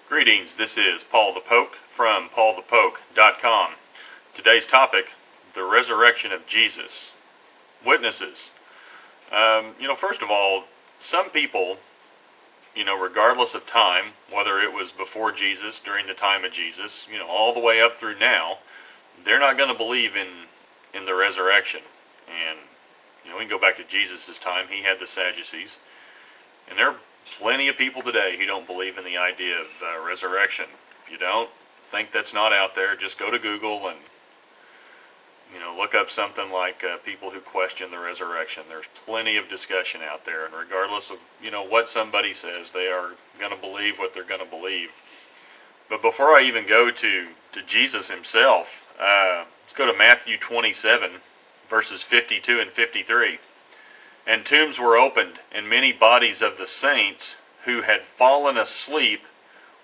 Greetings, this is Paul the Poke from paulthepoke.com. Today's topic, the resurrection of Jesus. Witnesses. First of all, some people, regardless of time, whether it was before Jesus, during the time of Jesus, all the way up through now, they're not going to believe in the resurrection. And, we can go back to Jesus' time. He had the Sadducees. And there are plenty of people today who don't believe in the idea of resurrection. If you don't think that's not out there, just go to Google and look up something like people who question the resurrection. There's plenty of discussion out there, and regardless of what somebody says, they are going to believe what they're going to believe. But before I even go to Jesus himself, let's go to Matthew 27, verses 52 and 53. And tombs were opened, and many bodies of the saints who had fallen asleep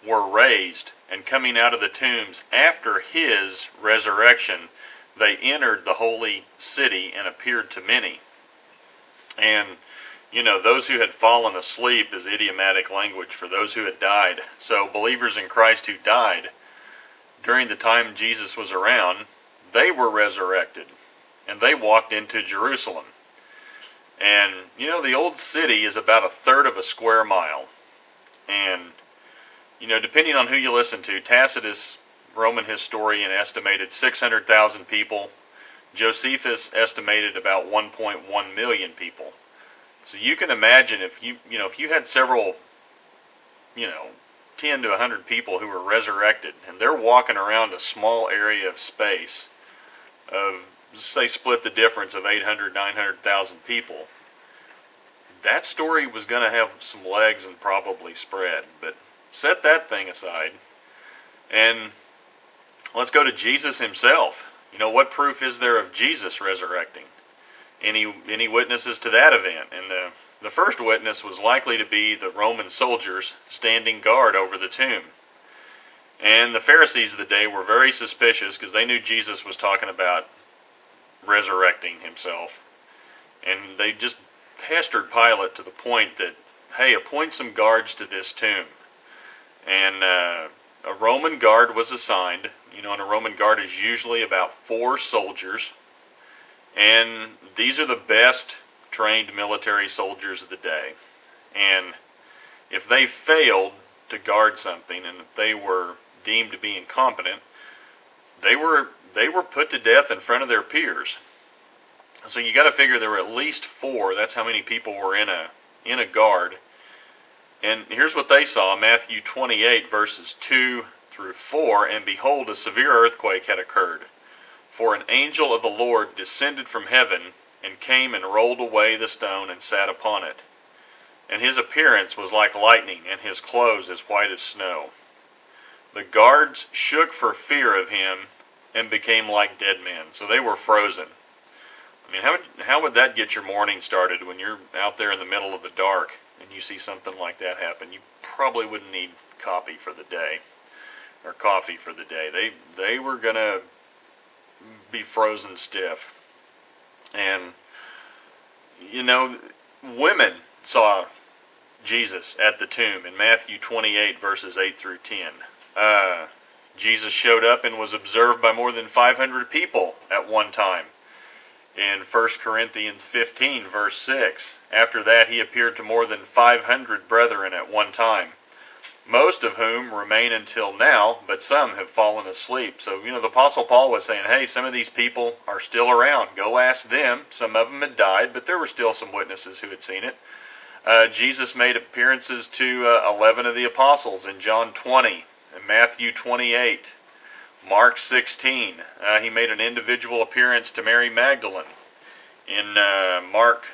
were raised, and coming out of the tombs after his resurrection, they entered the holy city and appeared to many. And, those who had fallen asleep is idiomatic language for those who had died. So believers in Christ who died during the time Jesus was around, they were resurrected, and they walked into Jerusalem. And, the old city is about a third of a square mile. And, depending on who you listen to, Tacitus, Roman historian, estimated 600,000 people. Josephus estimated about 1.1 million people. So you can imagine if you had several, 10 to 100 people who were resurrected, and they're walking around a small area of space of, say, split the difference of 800, 900,000 people, that story was going to have some legs and probably spread. But set that thing aside, and let's go to Jesus himself. What proof is there of Jesus resurrecting? Any witnesses to that event? And the first witness was likely to be the Roman soldiers standing guard over the tomb. And the Pharisees of the day were very suspicious because they knew Jesus was talking about resurrecting himself. And they just pestered Pilate to the point that, hey, appoint some guards to this tomb. And a Roman guard was assigned. And a Roman guard is usually about 4 soldiers. And these are the best trained military soldiers of the day. And if they failed to guard something, and if they were deemed to be incompetent, they were put to death in front of their peers. So you got to figure there were at least 4. That's how many people were in a guard. And here's what they saw, Matthew 28, verses 2 through 4. And behold, a severe earthquake had occurred. For an angel of the Lord descended from heaven, and came and rolled away the stone and sat upon it. And his appearance was like lightning, and his clothes as white as snow. The guards shook for fear of him, and became like dead men. So they were frozen. I mean, how would that get your morning started when you're out there in the middle of the dark and you see something like that happen? You probably wouldn't need coffee for the day. They were going to be frozen stiff. And, women saw Jesus at the tomb in Matthew 28, verses 8 through 10. Jesus showed up and was observed by more than 500 people at one time. In 1 Corinthians 15, verse 6, after that he appeared to more than 500 brethren at one time, most of whom remain until now, but some have fallen asleep. So, the Apostle Paul was saying, hey, some of these people are still around. Go ask them. Some of them had died, but there were still some witnesses who had seen it. Jesus made appearances to 11 of the apostles in John 20, in Matthew 28, Mark 16. He made an individual appearance to Mary Magdalene in Mark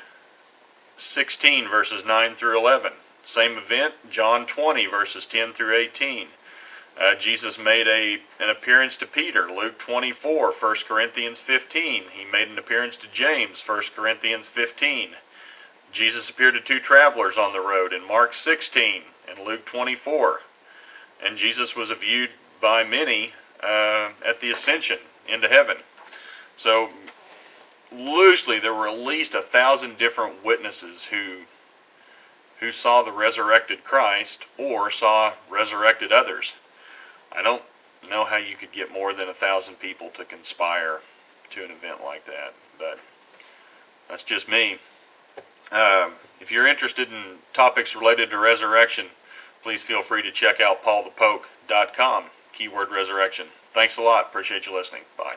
16, verses 9 through 11. Same event, John 20, verses 10 through 18. Jesus made an appearance to Peter, Luke 24, 1 Corinthians 15. He made an appearance to James, 1 Corinthians 15. Jesus appeared to 2 travelers on the road in Mark 16 and Luke 24. And Jesus was viewed by many at the ascension into heaven. So, loosely, there were at least 1,000 different witnesses who who saw the resurrected Christ or saw resurrected others. I don't know how you could get more than 1,000 people to conspire to an event like that, but that's just me. If you're interested in topics related to resurrection, please feel free to check out paulthepoke.com, keyword resurrection. Thanks a lot. Appreciate you listening. Bye.